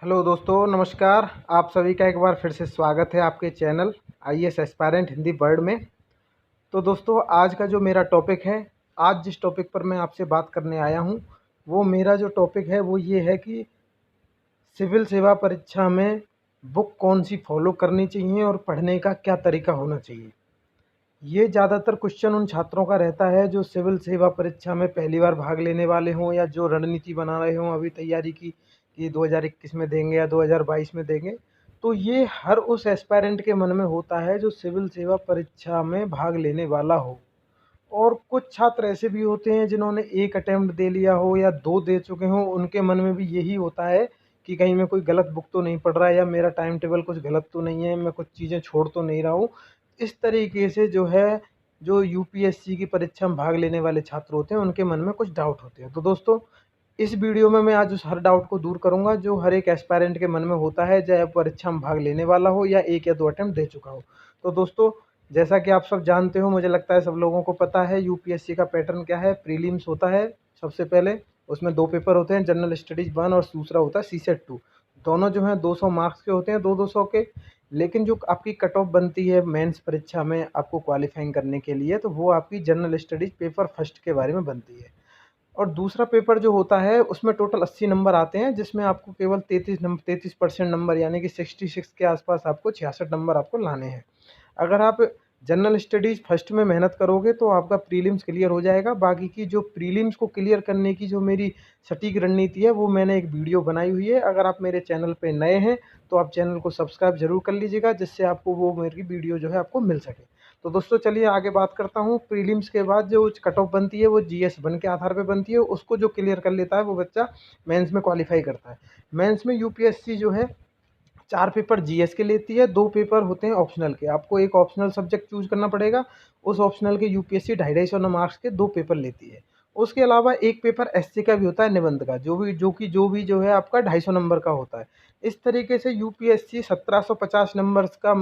Hello दोस्तों, नमस्कार। आप सभी का एक बार फिर से स्वागत है आपके channel IAS aspirant Hindi word में। तो दोस्तों, आज का जो मेरा टॉपिक है, आज जिस टॉपिक पर मैं आपसे बात करने आया हूँ, वो मेरा जो टॉपिक है वो ये है कि सिविल सेवा परीक्षा में बुक कौन सी फॉलो करनी चाहिए और पढ़ने का क्या तरीका होना चाहिए। ये ज़्यादातर क्वेश्चन उन छात्रों का रहता है जो सिविल सेवा परीक्षा में पहली बार भाग लेने वाले हों या जो रणनीति बना रहे हों अभी तैयारी की कि 2021 में देंगे या 2022 में देंगे। तो ये हर उस एस्पायरेंट के मन में होता है जो सिविल सेवा परीक्षा में भाग लेने वाला हो। और कुछ छात्र ऐसे भी होते हैं जिन्होंने एक अटेम्प्ट दे लिया हो या 2 दे चुके हों, उनके मन में भी यही होता है कि कहीं मैं कोई गलत बुक तो नहीं पढ़ रहा या मेरा टाइम टेबल कुछ गलत तो नहीं है, मैं कुछ चीज़ें छोड़ तो नहीं रहा हूँ। इस तरीके से जो है, जो यूपीएससी की परीक्षा में भाग लेने वाले छात्र होते हैं, उनके मन में कुछ डाउट होते हैं। तो दोस्तों, इस वीडियो में मैं आज उस हर डाउट को दूर करूँगा जो हर एक एस्पायरेंट के मन में होता है, चाहे परीक्षा में भाग लेने वाला हो या 1 या 2 अटेम्प्ट दे चुका हो। तो दोस्तों, जैसा कि आप सब जानते हो, मुझे लगता है सब लोगों को पता है यूपीएससी का पैटर्न क्या है। प्रीलिम्स होता है सबसे पहले, उसमें 2 पेपर होते हैं, जनरल स्टडीज़ 1 और दूसरा होता है सीसेट 2। दोनों जो हैं 200 मार्क्स के होते हैं, 2-200 के। लेकिन जो आपकी कट ऑफ बनती है मेंस परीक्षा में आपको क्वालिफाइंग करने के लिए, तो वो आपकी जनरल स्टडीज़ पेपर फर्स्ट के बारे में बनती है। और दूसरा पेपर जो होता है उसमें टोटल 80 नंबर आते हैं, जिसमें आपको केवल 33% नंबर यानी कि 66 के आसपास आपको 66 नंबर आपको लाने हैं। अगर आप जनरल स्टडीज़ फर्स्ट में मेहनत करोगे तो आपका प्रीलिम्स क्लियर हो जाएगा। बाकी की जो प्रीलिम्स को क्लियर करने की जो मेरी सटीक रणनीति है, वो मैंने एक वीडियो बनाई हुई है। अगर आप मेरे चैनल पे नए हैं तो आप चैनल को सब्सक्राइब ज़रूर कर लीजिएगा, जिससे आपको वो मेरी वीडियो जो है आपको मिल सके। तो दोस्तों, चलिए आगे बात करता हूँ। प्रीलिम्स के बाद जो कट ऑफ बनती है वो जीएस 1 के आधार पे बनती है। उसको जो क्लियर कर लेता है वो बच्चा मेंस में क्वालिफाई करता है। मेंस में यूपीएससी जो है 4 पेपर जीएस के लेती है, 2 पेपर होते हैं ऑप्शनल के। आपको एक ऑप्शनल सब्जेक्ट चूज़ करना पड़ेगा। उस ऑप्शनल के यूपीएससी 250 मार्क्स के 2 पेपर लेती है। उसके अलावा एक पेपर एससी का भी होता है, निबंध का, जो भी जो है आपका 250 नंबर का होता है। इस तरीके से यूपीएससी 1750 नंबर्स का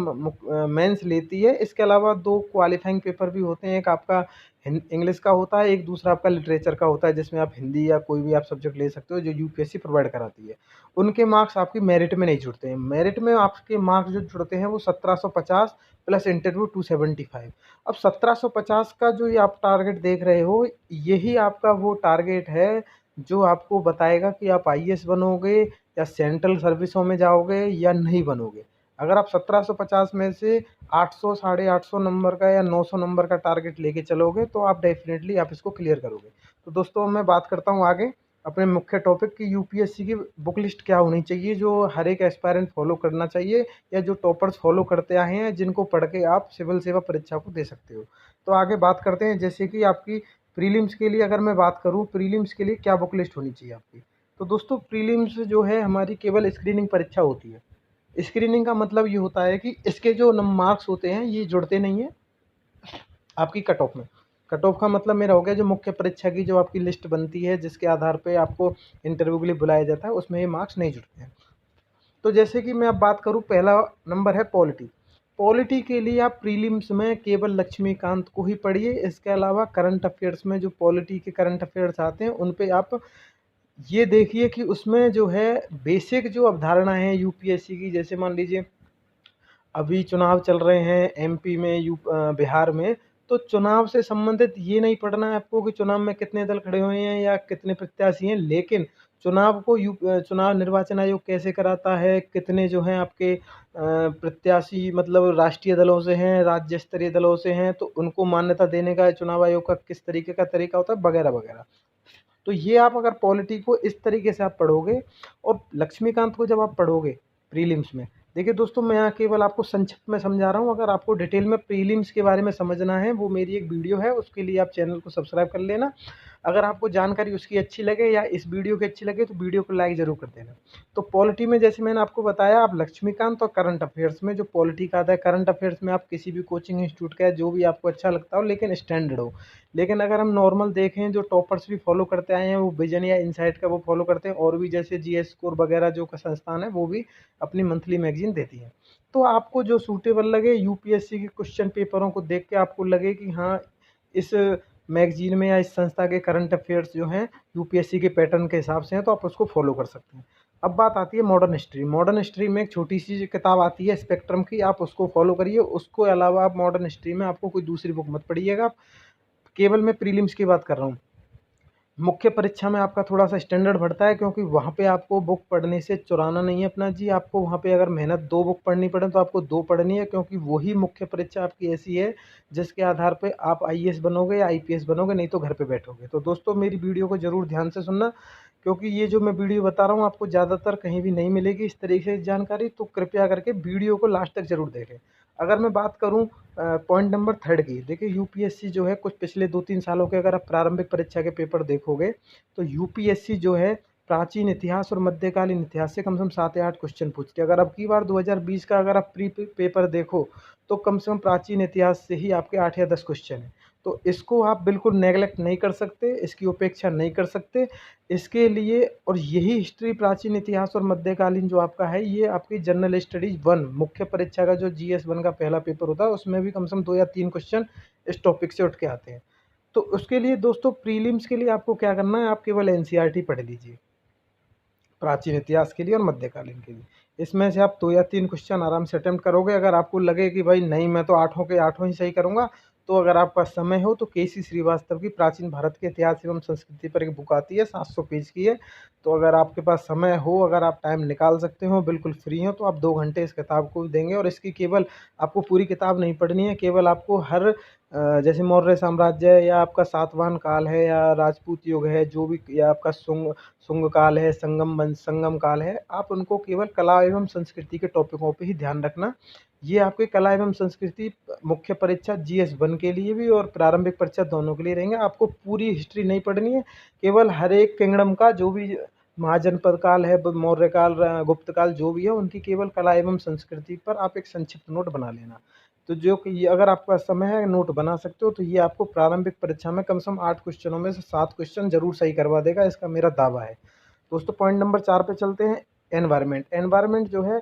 मेंस लेती है। इसके अलावा 2 क्वालिफाइंग पेपर भी होते हैं, एक आपका इंग्लिश का होता है, एक दूसरा आपका लिटरेचर का होता है, जिसमें आप हिंदी या कोई भी आप सब्जेक्ट ले सकते हो जो यूपीएससी प्रोवाइड कराती है। उनके मार्क्स आपकी मेरिट में नहीं जुड़ते हैं। मेरिट में आपके मार्क्स जो जुड़ते हैं वो 1750 प्लस इंटरव्यू 275। अब 1750 का जो ये आप टारगेट देख रहे हो, यही आपका वो टारगेट है जो आपको बताएगा कि आप आईएएस बनोगे या सेंट्रल सर्विसों में जाओगे या नहीं बनोगे। अगर आप 1750 में से 800 साढ़े 800 नंबर का या 900 नंबर का टारगेट लेके चलोगे तो आप डेफिनेटली आप इसको क्लियर करोगे। तो दोस्तों, मैं बात करता हूँ आगे अपने मुख्य टॉपिक की। यूपीएससी की बुक लिस्ट क्या होनी चाहिए जो हर एक एस्पायरेंट फॉलो करना चाहिए, या जो टॉपर्स फॉलो करते आए हैं, जिनको पढ़ के आप सिविल सेवा परीक्षा को दे सकते हो। तो आगे बात करते हैं, जैसे कि आपकी प्रीलिम्स के लिए अगर मैं बात करूं, प्रीलिम्स के लिए क्या बुक लिस्ट होनी चाहिए आपकी। तो दोस्तों, प्रीलिम्स जो है हमारी केवल स्क्रीनिंग परीक्षा होती है। स्क्रीनिंग का मतलब ये होता है कि इसके जो मार्क्स होते हैं ये जुड़ते नहीं हैं आपकी कट ऑफ में। कट ऑफ का मतलब मेरा हो गया जो मुख्य परीक्षा की जो आपकी लिस्ट बनती है, जिसके आधार पे आपको इंटरव्यू के लिए बुलाया जाता है, उसमें ये मार्क्स नहीं जुड़ते हैं। तो जैसे कि मैं अब बात करूँ, पहला नंबर है पॉलिटी। पॉलिटी के लिए आप प्रीलिम्स में केवल लक्ष्मीकांत को ही पढ़िए। इसके अलावा करंट अफेयर्स में जो पॉलिटी के करंट अफेयर्स आते हैं उन पे आप ये देखिए कि उसमें जो है बेसिक जो अवधारणा है यूपीएससी की, जैसे मान लीजिए अभी चुनाव चल रहे हैं एमपी में, बिहार में। तो चुनाव से संबंधित ये नहीं पढ़ना है आपको कि चुनाव में कितने दल खड़े हुए हैं या कितने प्रत्याशी हैं, लेकिन चुनाव को चुनाव निर्वाचन आयोग कैसे कराता है, कितने जो हैं आपके प्रत्याशी मतलब राष्ट्रीय दलों से हैं, राज्य स्तरीय दलों से हैं, तो उनको मान्यता देने का चुनाव आयोग का किस तरीके का तरीका होता है, वगैरह वगैरह। तो ये आप अगर पॉलिटी को इस तरीके से आप पढ़ोगे, और लक्ष्मीकांत को जब आप पढ़ोगे प्रीलिम्स में, देखिए दोस्तों, मैं यहाँ केवल आपको संक्षिप्त में समझा रहा हूँ। अगर आपको डिटेल में प्रीलिम्स के बारे में समझना है, वो मेरी एक वीडियो है, उसके लिए आप चैनल को सब्सक्राइब कर लेना। अगर आपको जानकारी उसकी अच्छी लगे या इस वीडियो की अच्छी लगे तो वीडियो को लाइक ज़रूर कर देना। तो पॉलिटी में जैसे मैंने आपको बताया, आप लक्ष्मीकांत और करंट अफेयर्स में जो पॉलिटी का आता है, करंट अफेयर्स में आप किसी भी कोचिंग इंस्टीट्यूट का, जो भी आपको अच्छा लगता हो लेकिन स्टैंडर्ड हो। लेकिन अगर हम नॉर्मल देखें, जो टॉपर्स भी फॉलो करते आए हैं, वो विजन या इनसाइट का वो फॉलो करते हैं, और भी जैसे जीएस स्कोर वगैरह जो का संस्थान है वो भी अपनी मंथली मैगजीन देती है। तो आपको जो सूटेबल लगे, यूपीएससी के क्वेश्चन पेपरों को देख के आपको लगे कि हाँ, इस मैगजीन में या इस संस्था के करंट अफेयर्स जो हैं यूपीएससी के पैटर्न के हिसाब से हैं, तो आप उसको फॉलो कर सकते हैं। अब बात आती है मॉडर्न हिस्ट्री। मॉडर्न हिस्ट्री में एक छोटी सी किताब आती है स्पेक्ट्रम की, आप उसको फॉलो करिए। उसको अलावा आप मॉडर्न हिस्ट्री में आपको कोई दूसरी बुक मत पढ़िएगा। केवल मैं प्रीलिम्स की बात कर रहा हूँ। मुख्य परीक्षा में आपका थोड़ा सा स्टैंडर्ड बढ़ता है, क्योंकि वहाँ पे आपको बुक पढ़ने से चुराना नहीं है अपना जी। आपको वहाँ पे अगर मेहनत 2 बुक पढ़नी पड़े तो आपको 2 पढ़नी है, क्योंकि वही मुख्य परीक्षा आपकी ऐसी है जिसके आधार पे आप आईएएस बनोगे या आईपीएस बनोगे, नहीं तो घर पे बैठोगे। तो दोस्तों मेरी वीडियो को ज़रूर ध्यान से सुनना, क्योंकि ये जो मैं वीडियो बता रहा हूँ आपको ज़्यादातर कहीं भी नहीं मिलेगी इस तरीके की जानकारी। तो कृपया करके वीडियो को लास्ट तक ज़रूर देखें। अगर मैं बात करूँ पॉइंट नंबर 3 की, देखिए यूपीएससी जो है कुछ पिछले 2-3 सालों के अगर आप प्रारंभिक परीक्षा के पेपर देखोगे तो यूपीएससी जो है प्राचीन इतिहास और मध्यकालीन इतिहास से कम से कम 7 या 8 क्वेश्चन पूछती है। अगर अब की बार 2020 का अगर आप प्री पेपर देखो तो कम से कम प्राचीन इतिहास से ही आपके 8 या 10 क्वेश्चन हैं। तो इसको आप बिल्कुल नेगलेक्ट नहीं कर सकते, इसकी उपेक्षा नहीं कर सकते। इसके लिए और यही हिस्ट्री, प्राचीन इतिहास और मध्यकालीन जो आपका है, ये आपकी जनरल स्टडीज 1 मुख्य परीक्षा का जो जीएस 1 का पहला पेपर होता है उसमें भी कम से कम 2 या 3 क्वेश्चन इस टॉपिक से उठ के आते हैं। तो उसके लिए दोस्तों प्रीलिम्स के लिए आपको क्या करना है, आप केवल एनसीईआरटी पढ़ लीजिए प्राचीन इतिहास के लिए और मध्यकालीन के लिए। इसमें से आप 2 या 3 क्वेश्चन आराम से अटेम्प्ट करोगे। अगर आपको लगे कि भाई नहीं मैं तो 8 के 8 ही सही करूँगा, तो अगर आपके पास समय हो तो केसी श्रीवास्तव की प्राचीन भारत के इतिहास एवं संस्कृति पर एक बुक आती है, 700 पेज की है। तो अगर आपके पास समय हो, अगर आप टाइम निकाल सकते हो, बिल्कुल फ्री हो, तो आप 2 घंटे इस किताब को देंगे। और इसकी केवल आपको पूरी किताब नहीं पढ़नी है, केवल आपको हर जैसे मौर्य साम्राज्य या आपका सातवाहन काल है या राजपूत युग है, जो भी, या आपका शुंग काल है, संगम काल है, आप उनको केवल कला एवं संस्कृति के टॉपिकों पे ही ध्यान रखना। ये आपके कला एवं संस्कृति मुख्य परीक्षा जीएस 1 के लिए भी और प्रारंभिक परीक्षा दोनों के लिए रहेंगे। आपको पूरी हिस्ट्री नहीं पढ़नी है, केवल हर एक किंगडम का जो भी महाजनपद काल है, मौर्य काल, गुप्त काल जो भी है, उनकी केवल कला एवं संस्कृति पर आप एक संक्षिप्त नोट बना लेना। तो जो कि ये अगर आपका समय है नोट बना सकते हो, तो ये आपको प्रारंभिक परीक्षा में कम से कम 8 क्वेश्चनों में से 7 क्वेश्चन जरूर सही करवा देगा, इसका मेरा दावा है। दोस्तों पॉइंट नंबर 4 पे चलते हैं। एनवायरनमेंट। एनवायरनमेंट जो है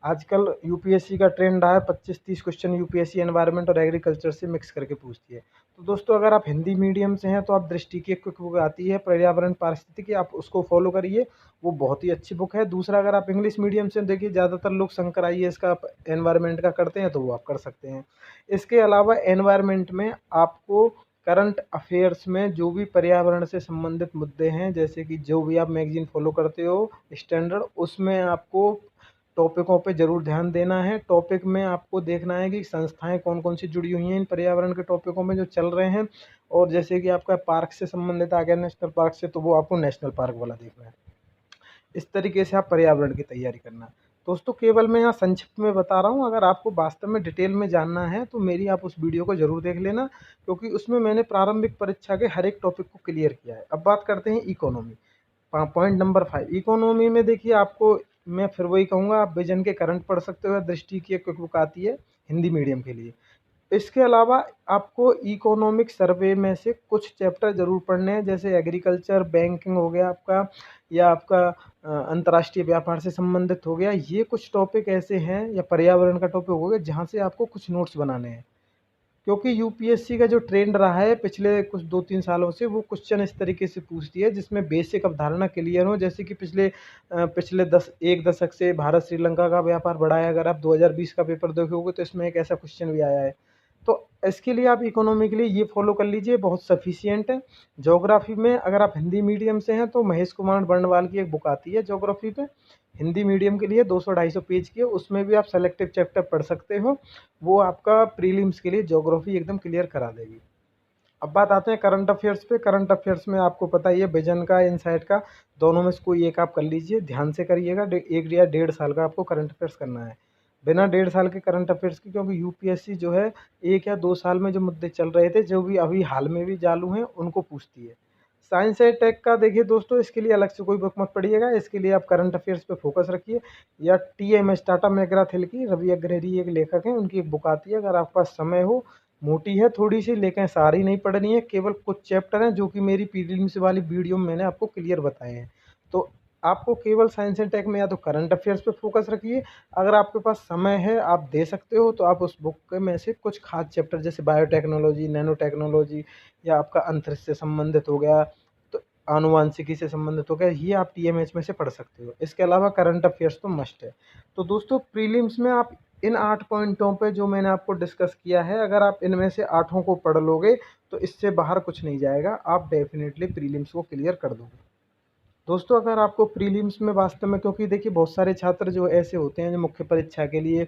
आजकल यूपीएससी का ट्रेंड रहा है, 25-30 क्वेश्चन यूपीएससी एनवायरनमेंट और एग्रीकल्चर से मिक्स करके पूछती है। तो दोस्तों अगर आप हिंदी मीडियम से हैं तो आप दृष्टि की एक बुक आती है पर्यावरण पारिस्थितिकी, आप उसको फॉलो करिए, वो बहुत ही अच्छी बुक है। दूसरा, अगर आप इंग्लिश मीडियम से, देखिए ज़्यादातर लोग शंकर आईएएस का एनवायरनमेंट का करते हैं, तो वो आप कर सकते हैं। इसके अलावा एनवायरनमेंट में आपको करंट अफेयर्स में जो भी पर्यावरण से संबंधित मुद्दे हैं, जैसे कि जो भी आप मैगजीन फॉलो करते हो स्टैंडर्ड, उसमें आपको टॉपिकों पे ज़रूर ध्यान देना है। टॉपिक में आपको देखना है कि संस्थाएं कौन कौन सी जुड़ी हुई हैं इन पर्यावरण के टॉपिकों में जो चल रहे हैं। और जैसे कि आपका पार्क से संबंधित आ गया नेशनल पार्क से, तो वो आपको नेशनल पार्क वाला देखना है। इस तरीके से आप पर्यावरण की तैयारी करना। दोस्तों केवल मैं यहाँ संक्षिप्त में बता रहा हूँ, अगर आपको वास्तव में डिटेल में जानना है तो मेरी आप उस वीडियो को ज़रूर देख लेना, क्योंकि उसमें मैंने प्रारंभिक परीक्षा के हर एक टॉपिक को क्लियर किया है। अब बात करते हैं इकोनॉमी। पॉइंट नंबर 5, इकोनॉमी में देखिए आपको मैं फिर वही कहूँगा, आप विजन के करंट पढ़ सकते हो, दृष्टि की एक बुक आती है हिंदी मीडियम के लिए। इसके अलावा आपको इकोनॉमिक सर्वे में से कुछ चैप्टर ज़रूर पढ़ने हैं, जैसे एग्रीकल्चर, बैंकिंग हो गया आपका, या आपका अंतर्राष्ट्रीय व्यापार से संबंधित हो गया। ये कुछ टॉपिक ऐसे हैं, या पर्यावरण का टॉपिक हो गया, जहाँ से आपको कुछ नोट्स बनाने हैं। क्योंकि यूपीएससी का जो ट्रेंड रहा है पिछले कुछ 2-3 सालों से, वो क्वेश्चन इस तरीके से पूछती है जिसमें बेसिक अवधारणा क्लियर हो। जैसे कि पिछले 1 दशक से भारत श्रीलंका का व्यापार बढ़ा है, अगर आप 2020 का पेपर देखोगे तो इसमें एक ऐसा क्वेश्चन भी आया है। तो इसके लिए आप इकोनॉमी के लिए ये फॉलो कर लीजिए, बहुत सफिशियंट है। ज्योग्राफी में अगर आप हिंदी मीडियम से हैं तो महेश कुमार बर्णवाल की एक बुक आती है ज्योग्राफी पे, हिंदी मीडियम के लिए 200-250 पेज की है, उसमें भी आप सेलेक्टिव चैप्टर पढ़ सकते हो। वो आपका प्रीलिम्स के लिए ज्योग्राफी एकदम क्लियर करा देगी। अब बात आते हैं करंट अफेयर्स पे। करंट अफेयर्स में आपको पता ही है, विजन का, इनसाइट का, दोनों में से कोई एक आप कर लीजिए, ध्यान से करिएगा। 1 या 1.5 साल का आपको करंट अफेयर्स करना है, बिना 1.5 साल के करंट अफेयर्स की, क्योंकि यूपीएससी जो है 1 या 2 साल में जो मुद्दे चल रहे थे, जो भी अभी हाल में भी चालू हैं, उनको पूछती है। साइंस एंड टेक का देखिए दोस्तों, इसके लिए अलग से कोई बुक मत पढ़िएगा, इसके लिए आप करंट अफेयर्स पे फोकस रखिए। या टीएमएस, टाटा मैकग्रा थिल की, रवि अग्रहरी एक लेखक हैं, उनकी एक बुक आती है, अगर आपके पास समय हो, मोटी है थोड़ी सी, लेकिन सारी नहीं पढ़नी है, केवल कुछ चैप्टर हैं जो कि मेरी प्रीलिम्स वाली वीडियो में मैंने आपको क्लियर बताए हैं। तो आपको केवल साइंस एंड टेक में या तो करंट अफेयर्स पे फोकस रखिए। अगर आपके पास समय है, आप दे सकते हो, तो आप उस बुक में से कुछ खास चैप्टर, जैसे बायोटेक्नोलॉजी, नैनो टेक्नोलॉजी, या आपका अंतरिक्ष से संबंधित हो गया, तो आनुवांशिकी से संबंधित हो गया, ये आप टीएमएच में से पढ़ सकते हो। इसके अलावा करंट अफेयर्स तो मस्ट है। तो दोस्तों प्रीलिम्स में आप इन 8 पॉइंटों पे जो मैंने आपको डिस्कस किया है, अगर आप इनमें से 8 को पढ़ लोगे तो इससे बाहर कुछ नहीं जाएगा, आप डेफिनेटली प्रीलिम्स को क्लियर कर दोगे। दोस्तों अगर आपको प्रीलिम्स में वास्तव में, क्योंकि देखिए बहुत सारे छात्र जो ऐसे होते हैं जो मुख्य परीक्षा के लिए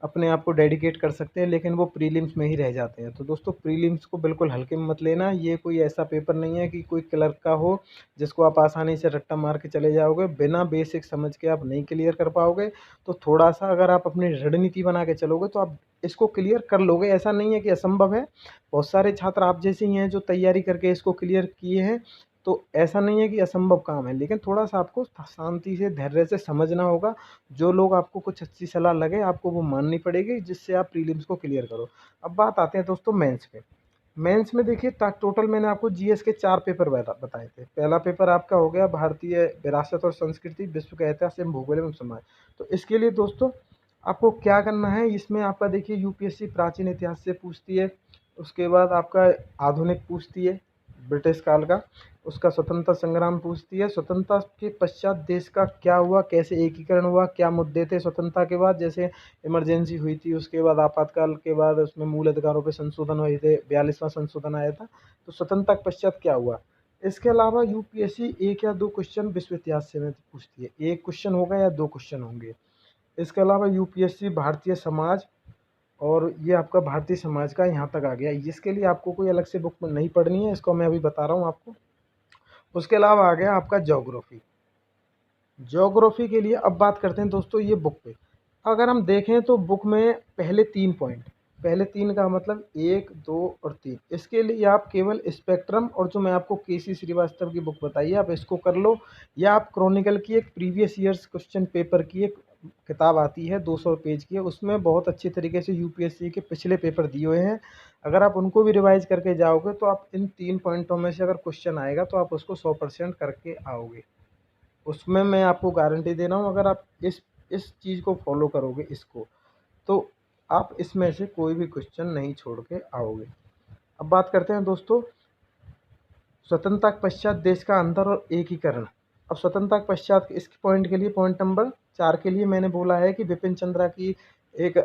अपने आप को डेडिकेट कर सकते हैं, लेकिन वो प्रीलिम्स में ही रह जाते हैं। तो दोस्तों प्रीलिम्स को बिल्कुल हल्के में मत लेना, ये कोई ऐसा पेपर नहीं है कि कोई क्लर्क का हो जिसको आप आसानी से रट्टा मार के चले जाओगे, बिना बेसिक समझ के आप नहीं क्लियर कर पाओगे। तो थोड़ा सा अगर आप अपनी रणनीति बना के चलोगे तो आप इसको क्लियर कर लोगे। ऐसा नहीं है कि असंभव है, बहुत सारे छात्र आप जैसे ही हैं जो तैयारी करके इसको क्लियर किए हैं, तो ऐसा नहीं है कि असंभव काम है, लेकिन थोड़ा सा आपको शांति से धैर्य से समझना होगा। जो लोग आपको कुछ अच्छी सलाह लगे आपको वो माननी पड़ेगी, जिससे आप प्रीलिम्स को क्लियर करो। अब बात आते हैं दोस्तों मेंस पे। मेंस में देखिए टोटल मैंने आपको जीएस के 4 पेपर बताए थे। पहला पेपर आपका हो गया भारतीय विरासत और संस्कृति, विश्व का इतिहास एवं भूगोल एवं समाज। तो इसके लिए दोस्तों आपको क्या करना है, इसमें आपका देखिए यूपीएससी प्राचीन इतिहास से पूछती है, उसके बाद आपका आधुनिक पूछती है ब्रिटिश काल का, उसका स्वतंत्रता संग्राम पूछती है, स्वतंत्रता के पश्चात देश का क्या हुआ, कैसे एकीकरण हुआ, क्या मुद्दे थे स्वतंत्रता के बाद, जैसे इमरजेंसी हुई थी, उसके बाद आपातकाल के बाद उसमें मूल अधिकारों पे संशोधन हुए थे, 42वां संशोधन आया था, तो स्वतंत्रता के पश्चात क्या हुआ। इसके अलावा यूपीएससी 1 या 2 क्वेश्चन विश्व इतिहास से में पूछती है, 1 क्वेश्चन होगा या 2 क्वेश्चन होंगे। इसके अलावा यूपीएससी भारतीय समाज, और ये आपका भारतीय समाज का यहाँ तक आ गया। इसके लिए आपको कोई अलग से बुक नहीं पढ़नी है, इसको मैं अभी बता रहा हूँ आपको। उसके अलावा आ गया आपका ज्योग्राफी। ज्योग्राफी के लिए अब बात करते हैं दोस्तों ये बुक पे। अगर हम देखें तो बुक में पहले 3 पॉइंट, पहले 3 का मतलब 1, 2 और 3, इसके लिए आप केवल स्पेक्ट्रम और जो मैं आपको केसी श्रीवास्तव की बुक बताई है आप इसको कर लो, या आप क्रॉनिकल की एक प्रीवियस ईयर्स क्वेश्चन पेपर की एक किताब आती है 200 पेज की है, उसमें बहुत अच्छी तरीके से यूपीएससी के पिछले पेपर दिए हुए हैं। अगर आप उनको भी रिवाइज करके जाओगे तो आप इन 3 पॉइंटों में से अगर क्वेश्चन आएगा तो आप उसको 100% करके आओगे। उसमें मैं आपको गारंटी दे रहा हूँ, अगर आप इस चीज़ को फॉलो करोगे इसको, तो आप इसमें से कोई भी क्वेश्चन नहीं छोड़ के आओगे। अब बात करते हैं दोस्तों स्वतंत्रता के पश्चात देश का अंतर और एकीकरण। अब स्वतंत्रता के पश्चात इस पॉइंट के लिए, पॉइंट नंबर 4 के लिए मैंने बोला है कि बिपिन चंद्रा की एक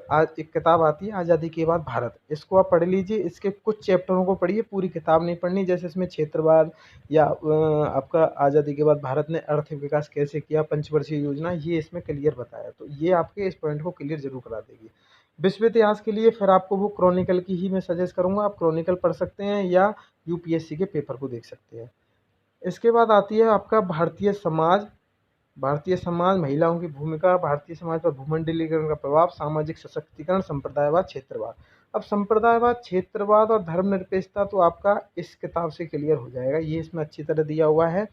किताब आती है आज़ादी के बाद भारत, इसको आप पढ़ लीजिए। इसके कुछ चैप्टरों को पढ़िए, पूरी किताब नहीं पढ़नी। जैसे इसमें क्षेत्रवाद या आपका आज़ादी के बाद भारत ने आर्थिक विकास कैसे किया, पंचवर्षीय योजना, ये इसमें क्लियर बताया, तो ये आपके इस पॉइंट को क्लियर जरूर करा देगी। विश्व इतिहास के लिए फिर आपको वो क्रॉनिकल की ही मैं सजेस्ट करूँगा, आप क्रॉनिकल पढ़ सकते हैं या यूपीएससी के पेपर को देख सकते हैं। इसके बाद आती है आपका भारतीय समाज। भारतीय समाज, महिलाओं की भूमिका, भारतीय समाज पर भूमंडलीकरण का प्रभाव, सामाजिक सशक्तिकरण, संप्रदायवाद, क्षेत्रवाद। अब संप्रदायवाद, क्षेत्रवाद और धर्मनिरपेक्षता तो आपका इस किताब से क्लियर हो जाएगा, ये इसमें अच्छी तरह दिया हुआ है।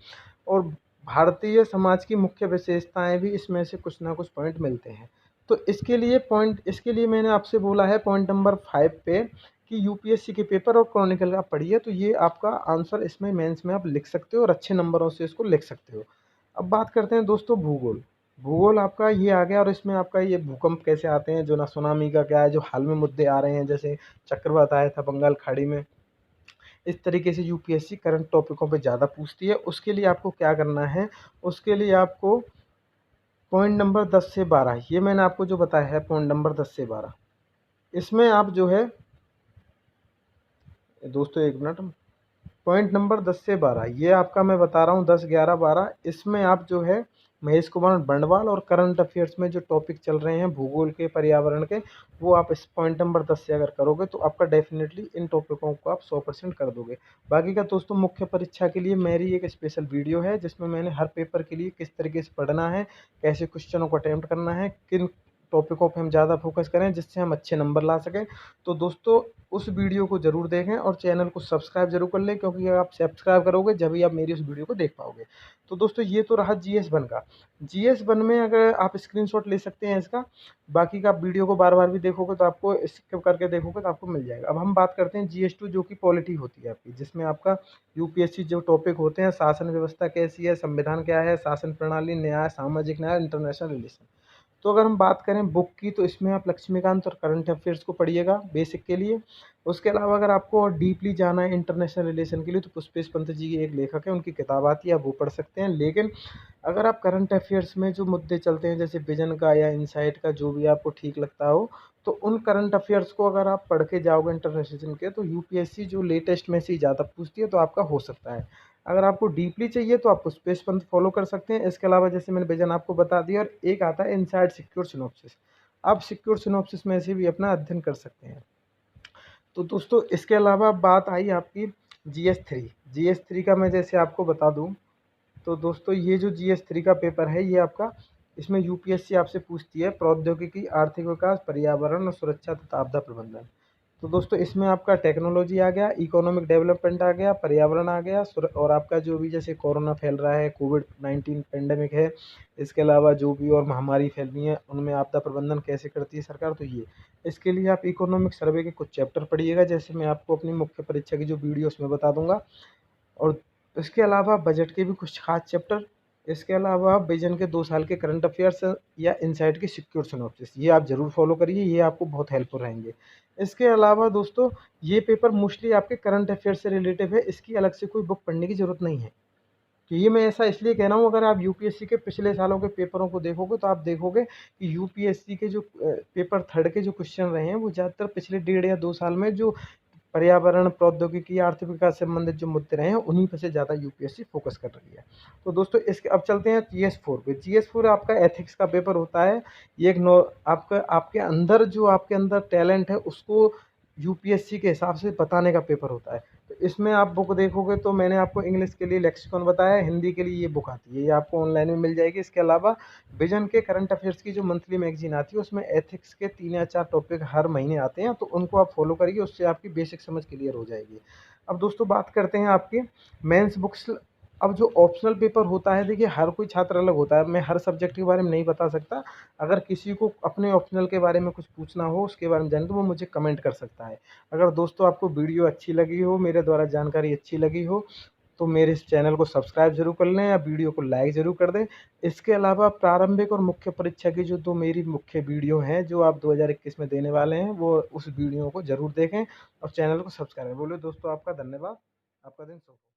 और भारतीय समाज की मुख्य विशेषताएं भी इसमें से कुछ ना कुछ पॉइंट मिलते हैं। तो इसके लिए मैंने आपसे बोला है पॉइंट नंबर 5 पे कि यूपीएससी के पेपर और क्रॉनिकल का पढ़िए, तो ये आपका आंसर इसमें मेंस में आप लिख सकते हो और अच्छे नंबरों से इसको लिख सकते हो। अब बात करते हैं दोस्तों भूगोल। भूगोल आपका ये आ गया, और इसमें आपका ये भूकंप कैसे आते हैं, जो ना सुनामी का क्या है, जो हाल में मुद्दे आ रहे हैं, जैसे चक्रवात आया था बंगाल खाड़ी में, इस तरीके से यूपीएससी करंट टॉपिकों पे ज़्यादा पूछती है। उसके लिए आपको क्या करना है, उसके लिए आपको पॉइंट नंबर 10 से 12, ये मैंने आपको जो बताया है पॉइंट नंबर 10 से 12, इसमें आप जो है दोस्तों 1 मिनट, पॉइंट नंबर 10 से 12 ये आपका मैं बता रहा हूँ, 10, 11, 12, इसमें आप जो है महेश कुमार बंडवाल और करंट अफेयर्स में जो टॉपिक चल रहे हैं भूगोल के, पर्यावरण के, वो आप इस पॉइंट नंबर 10 से अगर करोगे तो आपका डेफिनेटली इन टॉपिकों को आप 100% कर दोगे। बाकी का दोस्तों मुख्य परीक्षा के लिए मेरी एक स्पेशल वीडियो है जिसमें मैंने हर पेपर के लिए किस तरीके से पढ़ना है, कैसे क्वेश्चनों को अटैम्प्ट करना है, किन टॉपिकों पे हम ज़्यादा फोकस करें जिससे हम अच्छे नंबर ला सकें, तो दोस्तों उस वीडियो को ज़रूर देखें और चैनल को सब्सक्राइब जरूर कर लें, क्योंकि अगर आप सब्सक्राइब करोगे जब ही आप मेरी उस वीडियो को देख पाओगे। तो दोस्तों ये तो रहा GS1 का। GS1 में अगर आप स्क्रीनशॉट ले सकते हैं इसका, बाकी का आप वीडियो को बार बार भी देखोगे तो आपको स्किप करके देखोगे तो आपको मिल जाएगा। अब हम बात करते हैं GS2 जो कि पॉलिटी होती है आपकी, जिसमें आपका यूपीएससी जो टॉपिक होते हैं, शासन व्यवस्था कैसी है, संविधान क्या है, शासन प्रणाली, न्याय, सामाजिक न्याय, इंटरनेशनल रिलेशन। तो अगर हम बात करें बुक की, तो इसमें आप लक्ष्मीकांत और करंट अफेयर्स को पढ़िएगा बेसिक के लिए। उसके अलावा अगर आपको और डीपली जाना है इंटरनेशनल रिलेशन के लिए, तो पुष्पेश पंत जी की एक लेखक है, उनकी किताब आती है, आप वो पढ़ सकते हैं। लेकिन अगर आप करंट अफेयर्स में जो मुद्दे चलते हैं, जैसे विजन का या इनसाइट का, जो भी आपको ठीक लगता हो, तो उन करंट अफेयर्स को अगर आप पढ़ के जाओगे इंटरनेशनल के, तो यूपीएससी जो लेटेस्ट में से ही ज़्यादा पूछती है, तो आपका हो सकता है। अगर आपको डीपली चाहिए तो आप पुष्पेश पंत फॉलो कर सकते हैं। इसके अलावा जैसे मैंने विजन आपको बता दिया, और एक आता है इनसाइड सिक्योर सिनॉप्सिस, आप सिक्योर सिनॉप्सिस में से भी अपना अध्ययन कर सकते हैं। तो दोस्तों इसके अलावा बात आई आपकी जीएस 3 का मैं जैसे आपको बता दूं, तो दोस्तों ये जो जीएस 3 का पेपर है, ये आपका, इसमें यूपीएससी आपसे पूछती है प्रौद्योगिकी, आर्थिक विकास, पर्यावरण और सुरक्षा तथा आपदा प्रबंधन। तो दोस्तों इसमें आपका टेक्नोलॉजी आ गया, इकोनॉमिक डेवलपमेंट आ गया, पर्यावरण आ गया, और आपका जो भी जैसे कोरोना फैल रहा है, कोविड-19 पेंडेमिक है, इसके अलावा जो भी और महामारी फैल रही है, उनमें आपदा प्रबंधन कैसे करती है सरकार, तो ये इसके लिए आप इकोनॉमिक सर्वे के कुछ चैप्टर पढ़िएगा, जैसे मैं आपको अपनी मुख्य परीक्षा की जो वीडियो उसमें बता दूंगा। और इसके अलावा बजट के भी कुछ खास चैप्टर, इसके अलावा विजन के 2 साल के करंट अफेयर्स या इनसाइट की सिक्योर सिनॉप्सिस, ये आप ज़रूर फॉलो करिए, ये आपको बहुत हेल्पफुल रहेंगे। इसके अलावा दोस्तों ये पेपर मोस्टली आपके करंट अफेयर से रिलेटिव है, इसकी अलग से कोई बुक पढ़ने की ज़रूरत नहीं है। तो ये मैं ऐसा इसलिए कह रहा हूँ, अगर आप यूपीएससी के पिछले सालों के पेपरों को देखोगे, तो आप देखोगे कि यूपीएससी के जो पेपर थर्ड के जो क्वेश्चन रहे हैं, वो ज़्यादातर पिछले 1.5 या 2 साल में जो पर्यावरण, प्रौद्योगिकी, आर्थिक विकास से संबंधित जो मुद्दे रहे हैं, उन्हीं पे से ज़्यादा यूपीएससी फोकस कर रही है। तो दोस्तों इसके अब चलते हैं जीएस 4 पे। जीएस 4 आपका एथिक्स का पेपर होता है। ये एक नो आपका आपके अंदर जो आपके अंदर टैलेंट है, उसको यूपीएससी के हिसाब से बताने का पेपर होता है। तो इसमें आप बुक देखोगे, तो मैंने आपको इंग्लिश के लिए लेक्सिकॉन बताया, हिंदी के लिए ये बुक आती है, ये आपको ऑनलाइन में मिल जाएगी। इसके अलावा विजन के करंट अफेयर्स की जो मंथली मैगजीन आती है, उसमें एथिक्स के 3 या 4 टॉपिक हर महीने आते हैं, तो उनको आप फॉलो करिए, उससे आपकी बेसिक समझ क्लियर हो जाएगी। अब दोस्तों बात करते हैं आपके मेंस बुक्स। अब जो ऑप्शनल पेपर होता है, देखिए हर कोई छात्र अलग होता है, मैं हर सब्जेक्ट के बारे में नहीं बता सकता। अगर किसी को अपने ऑप्शनल के बारे में कुछ पूछना हो, उसके बारे में जानना, तो वो मुझे कमेंट कर सकता है। अगर दोस्तों आपको वीडियो अच्छी लगी हो, मेरे द्वारा जानकारी अच्छी लगी हो, तो मेरे इस चैनल को सब्सक्राइब ज़रूर कर लें या वीडियो को लाइक ज़रूर कर दें। इसके अलावा प्रारंभिक और मुख्य परीक्षा की जो 2 मेरी मुख्य वीडियो हैं, जो आप 2021 में देने वाले हैं, वो उस वीडियो को ज़रूर देखें और चैनल को सब्सक्राइब करें। बोलिए दोस्तों, आपका धन्यवाद। आपका दिन शुभ हो।